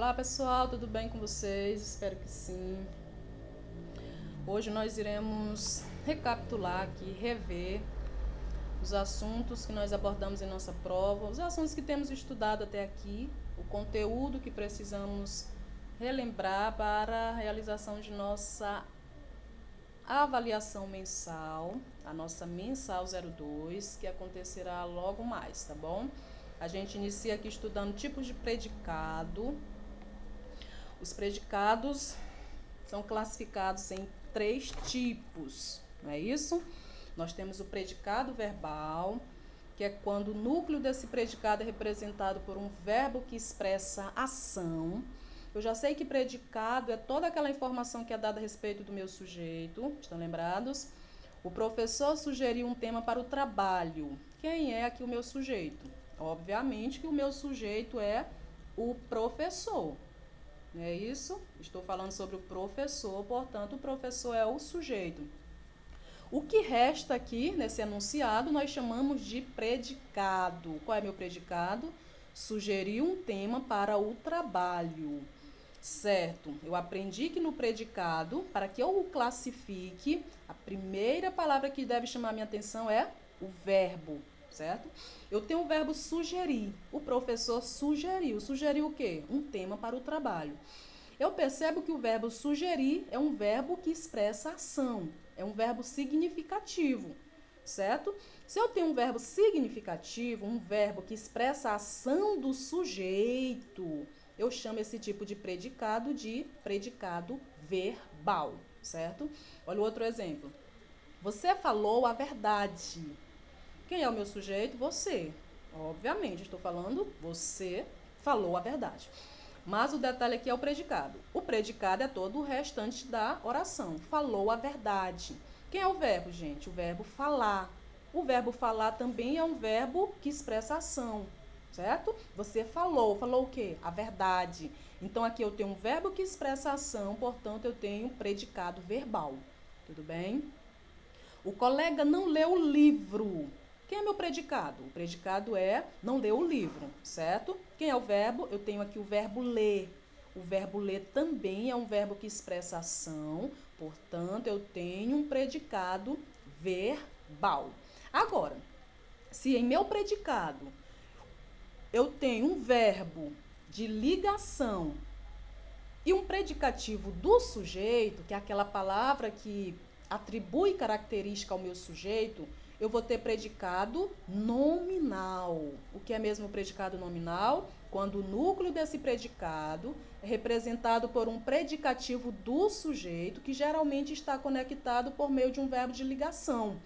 Olá pessoal, tudo bem com vocês? Espero que sim. Hoje nós iremos recapitular aqui, rever os assuntos que nós abordamos em nossa prova, os assuntos que temos estudado até aqui, o conteúdo que precisamos relembrar para a realização de nossa avaliação mensal, a nossa mensal 02, que acontecerá logo mais, tá bom? A gente inicia aqui estudando tipos de predicado. Os predicados são classificados em 3 tipos, não é isso? Nós temos o predicado verbal, que é quando o núcleo desse predicado é representado por um verbo que expressa ação. Eu já sei que predicado é toda aquela informação que é dada a respeito do meu sujeito, estão lembrados? O professor sugeriu um tema para o trabalho. Quem é aqui o meu sujeito? Obviamente que o meu sujeito é o professor. Não é isso? Estou falando sobre o professor, portanto, o professor é o sujeito. O que resta aqui nesse enunciado nós chamamos de predicado. Qual é meu predicado? Sugerir um tema para o trabalho. Certo, eu aprendi que no predicado, para que eu o classifique, a primeira palavra que deve chamar minha atenção é o verbo, certo? Eu tenho o verbo sugerir. O professor sugeriu. Sugeriu o quê? Um tema para o trabalho. Eu percebo que o verbo sugerir é um verbo que expressa ação, é um verbo significativo, certo? Se eu tenho um verbo significativo, um verbo que expressa a ação do sujeito, eu chamo esse tipo de predicado de predicado verbal, certo? Olha o outro exemplo. Você falou a verdade. Quem é o meu sujeito? Você. Obviamente, estou falando você falou a verdade. Mas o detalhe aqui é o predicado. O predicado é todo o restante da oração. Falou a verdade. Quem é o verbo, gente? O verbo falar. O verbo falar também é um verbo que expressa ação, certo? Você falou. Falou o quê? A verdade. Então, aqui eu tenho um verbo que expressa ação, portanto, eu tenho um predicado verbal. Tudo bem? O colega não leu o livro. Quem é meu predicado? O predicado é não leu o livro, certo? Quem é o verbo? Eu tenho aqui o verbo ler. O verbo ler também é um verbo que expressa ação, portanto, eu tenho um predicado verbal. Agora, se em meu predicado eu tenho um verbo de ligação e um predicativo do sujeito, que é aquela palavra que atribui característica ao meu sujeito, eu vou ter predicado nominal. O que é mesmo o predicado nominal? Quando o núcleo desse predicado é representado por um predicativo do sujeito, que geralmente está conectado por meio de um verbo de ligação.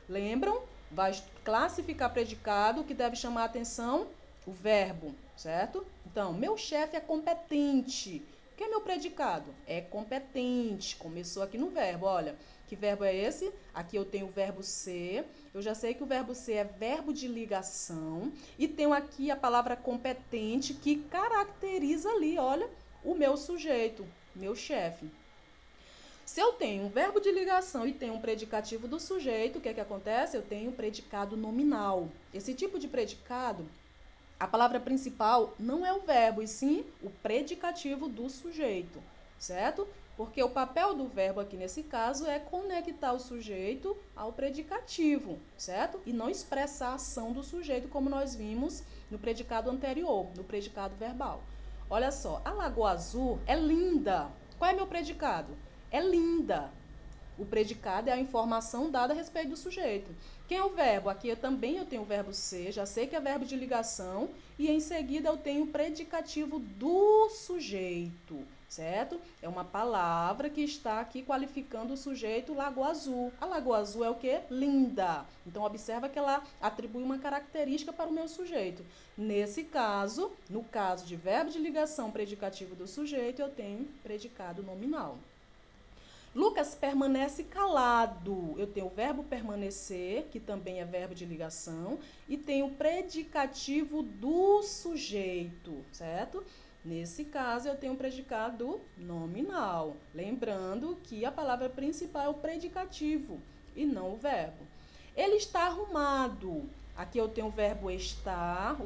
Lembram? Vai classificar predicado, que deve chamar a atenção o verbo, certo? Então, meu chefe é competente. O que é meu predicado? É competente. Começou aqui no verbo, olha. Que verbo é esse? Aqui eu tenho o verbo ser. Eu já sei que o verbo ser é verbo de ligação. E tenho aqui a palavra competente que caracteriza ali, olha, o meu sujeito, meu chefe. Se eu tenho um verbo de ligação e tenho um predicativo do sujeito, o que é que acontece? Eu tenho um predicado nominal. Esse tipo de predicado, a palavra principal não é o verbo, e sim o predicativo do sujeito, certo? Porque o papel do verbo aqui nesse caso é conectar o sujeito ao predicativo, certo? E não expressar a ação do sujeito, como nós vimos no predicado anterior, no predicado verbal. Olha só, a Lagoa Azul é linda. Qual é meu predicado? É linda. O predicado é a informação dada a respeito do sujeito. Quem é o verbo? Aqui eu tenho o verbo ser, já sei que é verbo de ligação, e em seguida eu tenho o predicativo do sujeito, certo? É uma palavra que está aqui qualificando o sujeito Lagoa Azul. A Lagoa Azul é o quê? Linda. Então, observa que ela atribui uma característica para o meu sujeito. Nesse caso, no caso de verbo de ligação predicativo do sujeito, eu tenho predicado nominal. Lucas permanece calado. Eu tenho o verbo permanecer, que também é verbo de ligação, e tenho o predicativo do sujeito, certo? Nesse caso, eu tenho o predicado nominal. Lembrando que a palavra principal é o predicativo e não o verbo. Ele está arrumado. Aqui eu tenho o verbo estar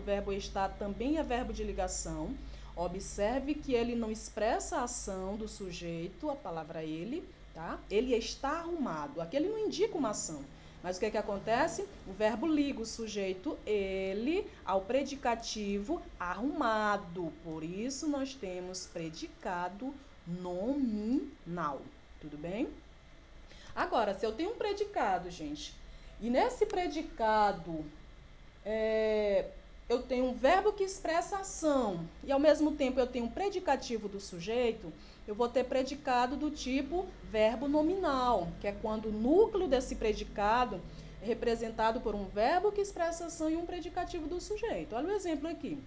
também é verbo de ligação. Observe que ele não expressa a ação do sujeito, a palavra ele, tá? Ele está arrumado. Aqui ele não indica uma ação. Mas o que acontece? O verbo liga o sujeito ele ao predicativo arrumado. Por isso nós temos predicado nominal. Tudo bem? Agora, se eu tenho um predicado, gente, e nesse predicado eu tenho um verbo que expressa ação e ao mesmo tempo eu tenho um predicativo do sujeito, eu vou ter predicado do tipo verbo nominal, que é quando o núcleo desse predicado é representado por um verbo que expressa ação e um predicativo do sujeito. Olha o exemplo aqui.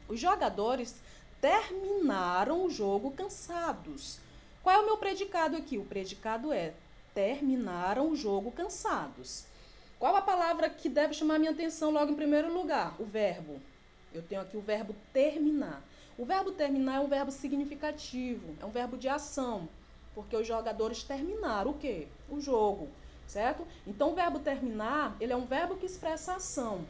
Os jogadores terminaram o jogo cansados. Qual é o meu predicado aqui? O predicado é terminaram o jogo cansados. Qual a palavra que deve chamar minha atenção logo em primeiro lugar? O verbo. Eu tenho aqui o verbo terminar. O verbo terminar é um verbo significativo, é um verbo de ação, porque os jogadores terminaram o quê? O jogo, certo? Então, o verbo terminar, ele é um verbo que expressa ação.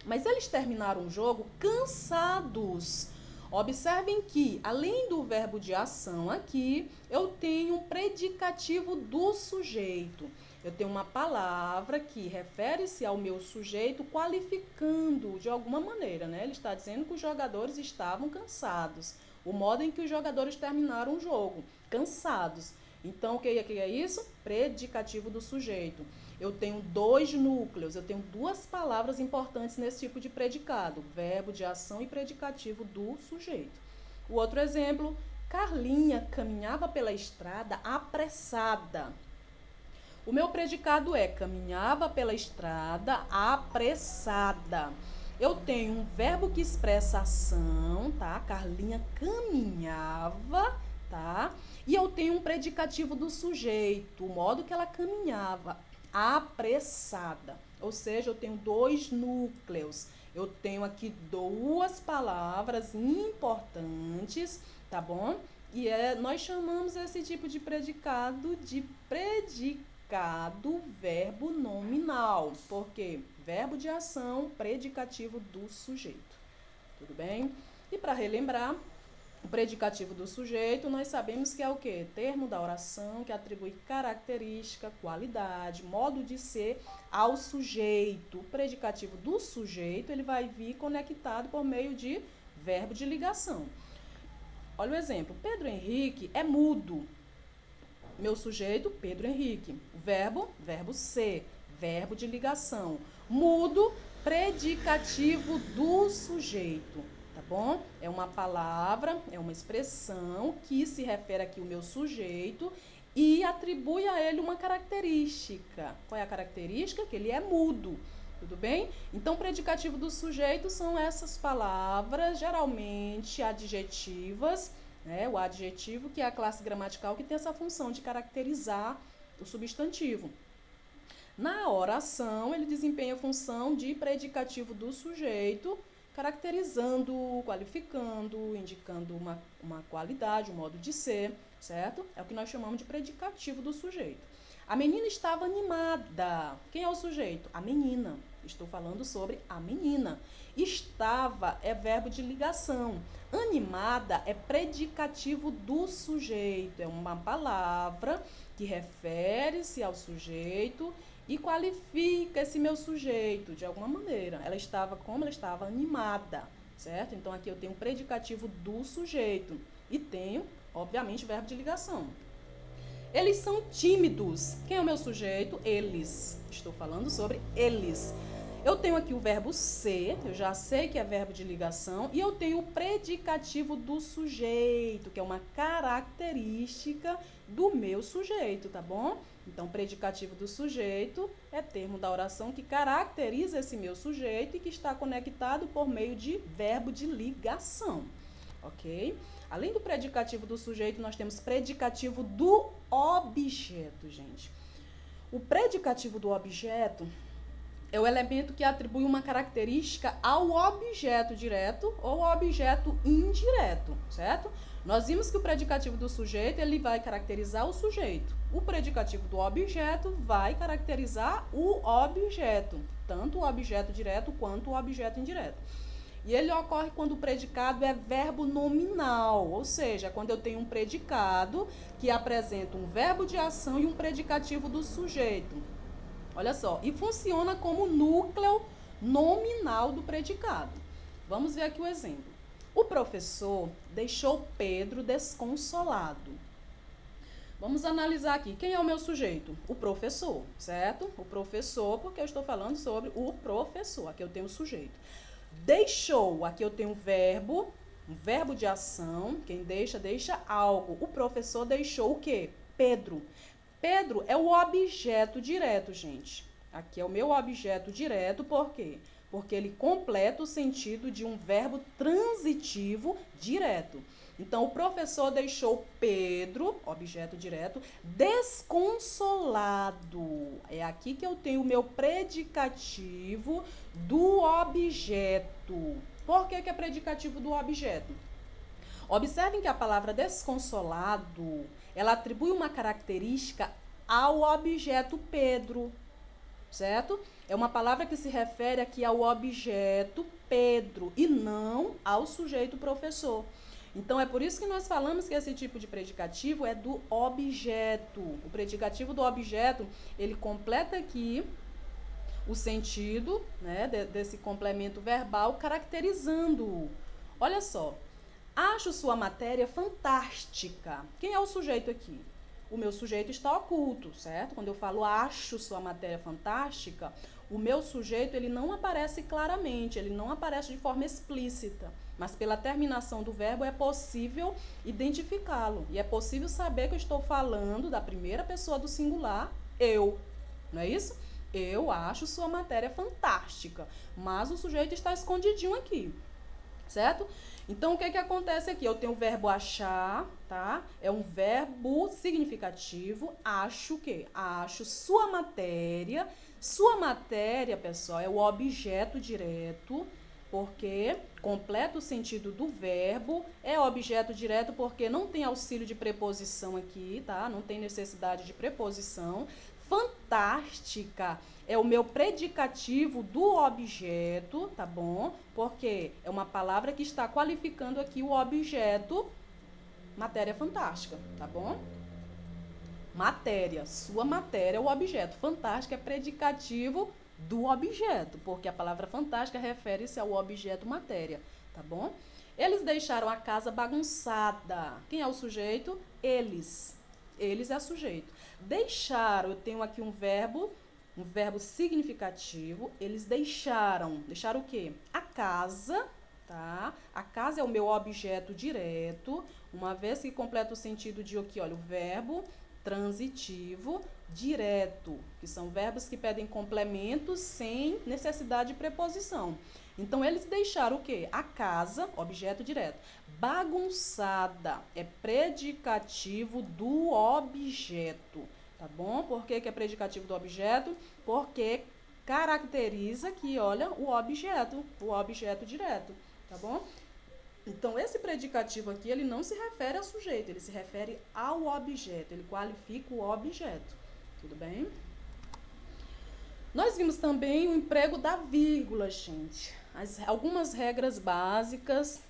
Mas eles terminaram o jogo cansados. Observem que, além do verbo de ação aqui, eu tenho um predicativo do sujeito. Eu tenho uma palavra que refere-se ao meu sujeito qualificando de alguma maneira, né? Ele está dizendo que os jogadores estavam cansados. O modo em que os jogadores terminaram o jogo, cansados. Então, o que é isso? Predicativo do sujeito. Eu tenho dois núcleos, eu tenho duas palavras importantes nesse tipo de predicado, verbo de ação e predicativo do sujeito. O outro exemplo, Carlinha caminhava pela estrada apressada. O meu predicado é caminhava pela estrada apressada. Eu tenho um verbo que expressa ação, tá? Carlinha caminhava, tá? E eu tenho um predicativo do sujeito, o modo que ela caminhava, apressada. Ou seja, eu tenho dois núcleos. Eu tenho aqui duas palavras importantes, tá bom? E nós chamamos esse tipo de predicado de predicado verbo nominal. Por quê? Verbo de ação, predicativo do sujeito. Tudo bem? E para relembrar, o predicativo do sujeito, nós sabemos que é o quê? Termo da oração que atribui característica, qualidade, modo de ser ao sujeito. O predicativo do sujeito, ele vai vir conectado por meio de verbo de ligação. Olha o exemplo. Pedro Henrique é mudo. Meu sujeito, Pedro Henrique. O verbo ser, verbo de ligação. Mudo, predicativo do sujeito. Tá bom? É uma palavra, é uma expressão que se refere aqui ao meu sujeito e atribui a ele uma característica. Qual é a característica? Que ele é mudo. Tudo bem? Então, o predicativo do sujeito são essas palavras, geralmente adjetivas, né? O adjetivo, que é a classe gramatical que tem essa função de caracterizar o substantivo. Na oração, ele desempenha a função de predicativo do sujeito, caracterizando, qualificando, indicando uma qualidade, um modo de ser, certo? É o que nós chamamos de predicativo do sujeito. A menina estava animada. Quem é o sujeito? A menina. Estou falando sobre a menina. Estava é verbo de ligação. Animada é predicativo do sujeito. É uma palavra que refere-se ao sujeito e qualifica esse meu sujeito de alguma maneira. Ela estava como? Ela estava animada, certo? Então, aqui eu tenho o predicativo do sujeito e tenho, obviamente, verbo de ligação. Eles são tímidos. Quem é o meu sujeito? Eles. Estou falando sobre eles. Eu tenho aqui o verbo ser, eu já sei que é verbo de ligação, e eu tenho o predicativo do sujeito, que é uma característica do meu sujeito, tá bom? Então, predicativo do sujeito é termo da oração que caracteriza esse meu sujeito e que está conectado por meio de verbo de ligação, ok? Além do predicativo do sujeito, nós temos predicativo do objeto, gente. O predicativo do objeto é o elemento que atribui uma característica ao objeto direto ou ao objeto indireto, certo? Nós vimos que o predicativo do sujeito, ele vai caracterizar o sujeito. O predicativo do objeto vai caracterizar o objeto, tanto o objeto direto quanto o objeto indireto. E ele ocorre quando o predicado é verbo nominal, ou seja, quando eu tenho um predicado que apresenta um verbo de ação e um predicativo do sujeito. Olha só, e funciona como núcleo nominal do predicado. Vamos ver aqui o exemplo. O professor deixou Pedro desconsolado. Vamos analisar aqui. Quem é o meu sujeito? O professor, certo? O professor, porque eu estou falando sobre o professor. Aqui eu tenho o sujeito. Deixou, aqui eu tenho um verbo de ação. Quem deixa, deixa algo. O professor deixou o quê? Pedro. Pedro é o objeto direto, gente. Aqui é o meu objeto direto, por quê? Porque ele completa o sentido de um verbo transitivo direto. Então, o professor deixou Pedro, objeto direto, desconsolado. É aqui que eu tenho o meu predicativo do objeto. Por que é predicativo do objeto? Observem que a palavra desconsolado, ela atribui uma característica ao objeto Pedro, certo? É uma palavra que se refere aqui ao objeto Pedro e não ao sujeito professor. Então, é por isso que nós falamos que esse tipo de predicativo é do objeto. O predicativo do objeto, ele completa aqui o sentido, né, desse complemento verbal, caracterizando-o. Olha só, acho sua matéria fantástica. Quem é o sujeito aqui? O meu sujeito está oculto, certo? Quando eu falo acho sua matéria fantástica, o meu sujeito ele não aparece claramente, ele não aparece de forma explícita. Mas pela terminação do verbo é possível identificá-lo. E é possível saber que eu estou falando da primeira pessoa do singular, eu. Não é isso? Eu acho sua matéria fantástica. Mas o sujeito está escondidinho aqui, certo? Então, o que acontece aqui? Eu tenho o verbo achar, tá? É um verbo significativo. Acho o quê? Acho sua matéria. Sua matéria, pessoal, é o objeto direto, porque completa o sentido do verbo. É objeto direto porque não tem auxílio de preposição aqui, tá? Não tem necessidade de preposição. Fantástica é o meu predicativo do objeto, tá bom? Porque é uma palavra que está qualificando aqui o objeto matéria fantástica, tá bom? Matéria, sua matéria é o objeto. Fantástica é predicativo do objeto, porque a palavra fantástica refere-se ao objeto matéria, tá bom? Eles deixaram a casa bagunçada. Quem é o sujeito? Eles. Eles é sujeito. Deixaram, eu tenho aqui um verbo significativo. Eles deixaram. Deixaram o quê? A casa, tá? A casa é o meu objeto direto, uma vez que completa o sentido de aqui, olha, o verbo transitivo direto, que são verbos que pedem complementos sem necessidade de preposição. Então, eles deixaram o quê? A casa, objeto direto. Bagunçada é predicativo do objeto, tá bom? Por que é predicativo do objeto? Porque caracteriza aqui, olha, o objeto direto, tá bom? Então, esse predicativo aqui, ele não se refere ao sujeito, ele se refere ao objeto, ele qualifica o objeto, tudo bem? Nós vimos também o emprego da vírgula, gente. Algumas regras básicas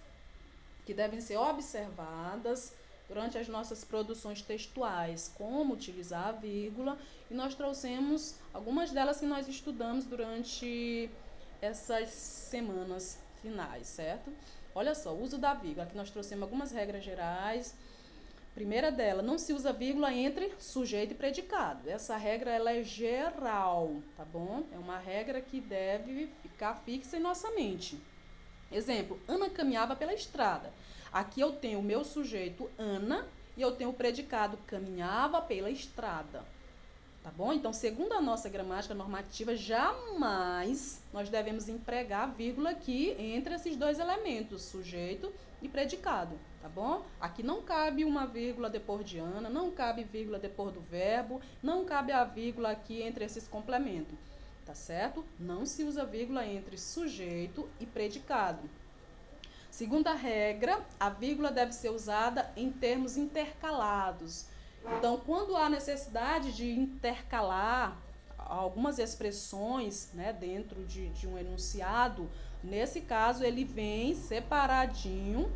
que devem ser observadas durante as nossas produções textuais, como utilizar a vírgula, e nós trouxemos algumas delas que nós estudamos durante essas semanas finais, certo? Olha só, o uso da vírgula. Aqui nós trouxemos algumas regras gerais. Primeira dela, não se usa vírgula entre sujeito e predicado. Essa regra ela é geral, tá bom? É uma regra que deve ficar fixa em nossa mente. Exemplo, Ana caminhava pela estrada. Aqui eu tenho o meu sujeito Ana e eu tenho o predicado caminhava pela estrada. Tá bom? Então, segundo a nossa gramática normativa, jamais nós devemos empregar a vírgula aqui entre esses dois elementos, sujeito e predicado, tá bom? Aqui não cabe uma vírgula depois de Ana, não cabe vírgula depois do verbo, não cabe a vírgula aqui entre esses complementos, tá certo? Não se usa vírgula entre sujeito e predicado. Segunda regra, a vírgula deve ser usada em termos intercalados. Então, quando há necessidade de intercalar algumas expressões, né, dentro de um enunciado, nesse caso ele vem separadinho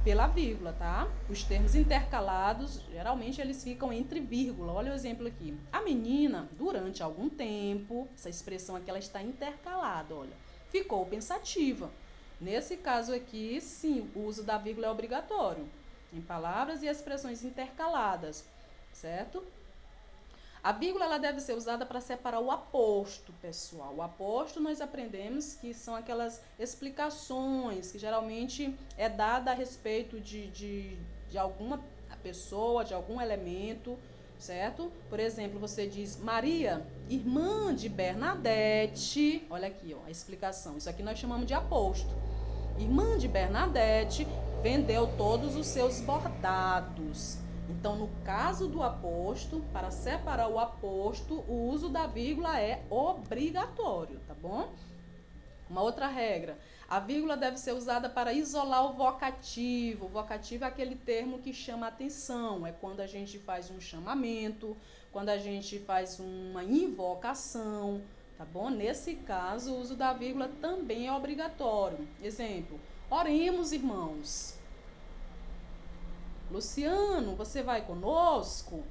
pela vírgula, tá? Os termos intercalados, geralmente eles ficam entre vírgula. Olha o exemplo aqui. A menina, durante algum tempo, essa expressão aqui ela está intercalada, olha, ficou pensativa. Nesse caso aqui, sim, o uso da vírgula é obrigatório em palavras e expressões intercaladas, certo? A vírgula ela deve ser usada para separar o aposto, pessoal. O aposto nós aprendemos que são aquelas explicações que geralmente é dada a respeito de alguma pessoa, de algum elemento, certo? Por exemplo, você diz Maria, irmã de Bernadette. Olha aqui, ó, a explicação. Isso aqui nós chamamos de aposto. Irmã de Bernadette vendeu todos os seus bordados. Então, no caso do aposto, para separar o aposto, o uso da vírgula é obrigatório, tá bom? Uma outra regra, a vírgula deve ser usada para isolar o vocativo. O vocativo é aquele termo que chama a atenção, é quando a gente faz um chamamento, quando a gente faz uma invocação, tá bom? Nesse caso, o uso da vírgula também é obrigatório. Exemplo, oremos, irmãos. Luciano, você vai conosco?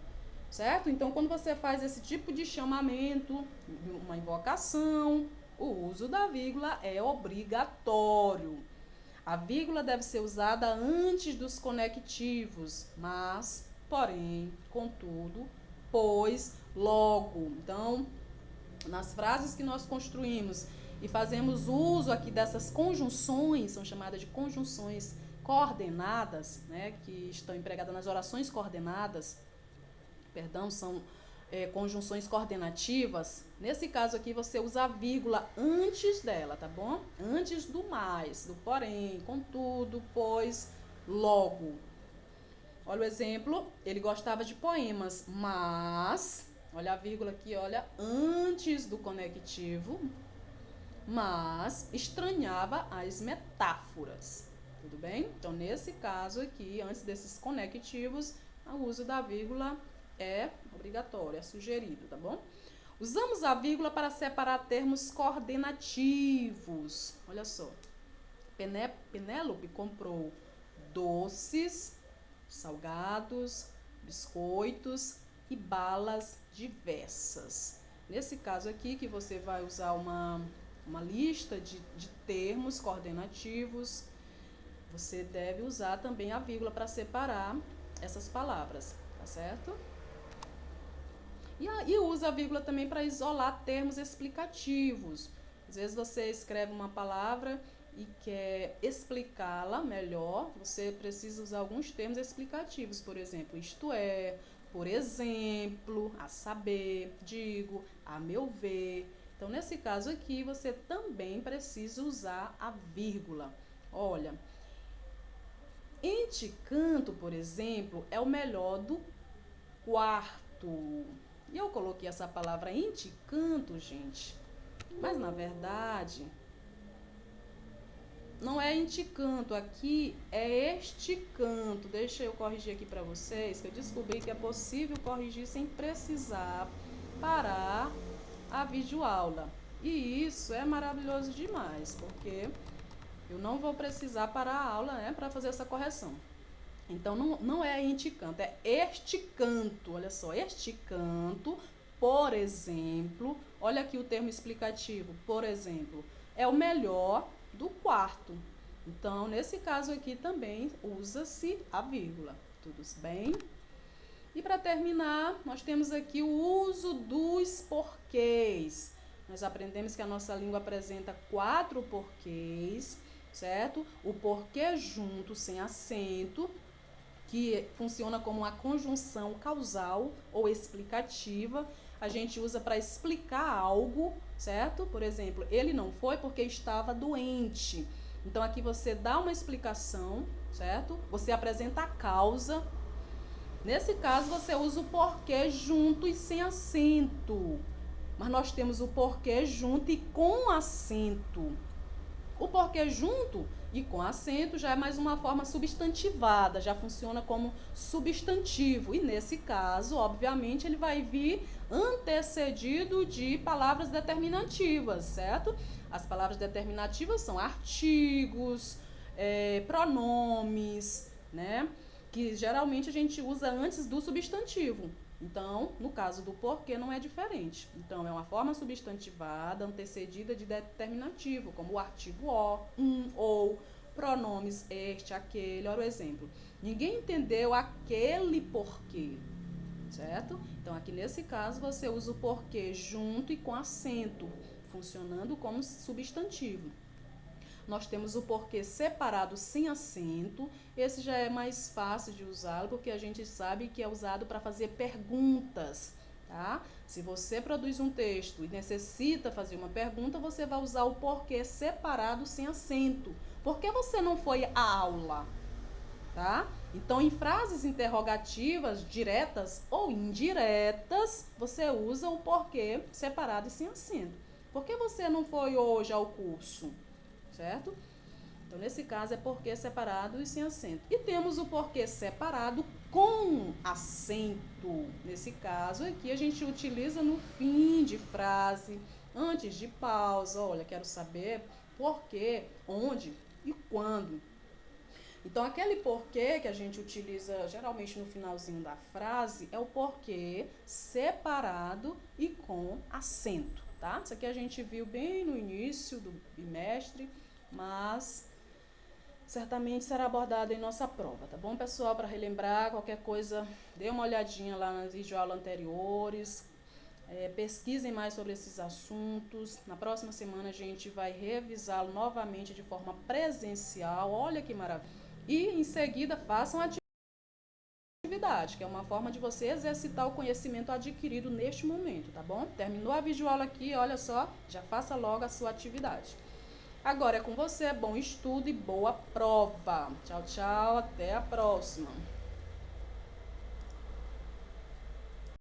Certo? Então, quando você faz esse tipo de chamamento, uma invocação, o uso da vírgula é obrigatório. A vírgula deve ser usada antes dos conectivos, mas, porém, contudo, pois, logo. Então, nas frases que nós construímos e fazemos uso aqui dessas conjunções, são chamadas de conjunções coordenadas, né, que estão empregadas nas orações coordenadas, perdão, são conjunções coordenativas. Nesse caso aqui, você usa a vírgula antes dela, tá bom? Antes do mais, do porém, contudo, pois, logo. Olha o exemplo, ele gostava de poemas, mas, olha a vírgula aqui, olha, antes do conectivo, mas estranhava as metáforas. Tudo bem? Então, nesse caso aqui, antes desses conectivos, o uso da vírgula é obrigatório, é sugerido, tá bom? Usamos a vírgula para separar termos coordenativos. Olha só. Penélope comprou doces, salgados, biscoitos e balas diversas. Nesse caso aqui, que você vai usar uma lista de termos coordenativos, você deve usar também a vírgula para separar essas palavras, tá certo? E usa a vírgula também para isolar termos explicativos. Às vezes você escreve uma palavra e quer explicá-la melhor, você precisa usar alguns termos explicativos, por exemplo, isto é, por exemplo, a saber, digo, a meu ver. Então, nesse caso aqui, você também precisa usar a vírgula. Olha, ente canto, por exemplo, é o melhor do quarto. E eu coloquei essa palavra ente canto, gente. Mas, na verdade, não é ente canto. Aqui é este canto. Deixa eu corrigir aqui para vocês, que eu descobri que é possível corrigir sem precisar parar a videoaula. E isso é maravilhoso demais, porque eu não vou precisar parar a aula, né, para fazer essa correção. Então, não é ente canto, é este canto. Olha só, este canto, por exemplo, olha aqui o termo explicativo, por exemplo, é o melhor do quarto. Então, nesse caso aqui também usa-se a vírgula. Tudo bem? E para terminar, nós temos aqui o uso dos porquês. Nós aprendemos que a nossa língua apresenta 4 porquês, certo? O porquê junto, sem acento, que funciona como uma conjunção causal ou explicativa. A gente usa para explicar algo, certo? Por exemplo, ele não foi porque estava doente. Então, aqui você dá uma explicação, certo? Você apresenta a causa. Nesse caso, você usa o porquê junto e sem acento. Mas nós temos o porquê junto e com acento. O porquê junto e com acento já é mais uma forma substantivada, já funciona como substantivo. E nesse caso, obviamente, ele vai vir antecedido de palavras determinativas, certo? As palavras determinativas são artigos, pronomes, né? Que geralmente a gente usa antes do substantivo. Então, no caso do porquê, não é diferente. Então, é uma forma substantivada antecedida de determinativo, como o artigo o, ou, pronomes este, aquele. Olha o exemplo. Ninguém entendeu aquele porquê, certo? Então, aqui nesse caso, você usa o porquê junto e com acento, funcionando como substantivo. Nós temos o porquê separado sem acento. Esse já é mais fácil de usá-lo, porque a gente sabe que é usado para fazer perguntas, tá? Se você produz um texto e necessita fazer uma pergunta, você vai usar o porquê separado sem acento. Por que você não foi à aula? Tá? Então, em frases interrogativas, diretas ou indiretas, você usa o porquê separado e sem acento. Por que você não foi hoje ao curso? Certo? Então, nesse caso, é porquê separado e sem acento. E temos o porquê separado com acento. Nesse caso aqui, a gente utiliza no fim de frase, antes de pausa. Olha, quero saber por quê, onde e quando. Então, aquele porquê que a gente utiliza geralmente no finalzinho da frase é o porquê separado e com acento, tá? Isso aqui a gente viu bem no início do bimestre, mas certamente será abordado em nossa prova, tá bom, pessoal? Para relembrar, qualquer coisa, dê uma olhadinha lá nas videoaulas anteriores, pesquisem mais sobre esses assuntos. Na próxima semana a gente vai revisá-lo novamente de forma presencial, olha que maravilha. E em seguida façam a atividade, que é uma forma de você exercitar o conhecimento adquirido neste momento, tá bom? Terminou a videoaula aqui, olha só, já faça logo a sua atividade. Agora é com você, bom estudo e boa prova. Tchau, tchau, até a próxima.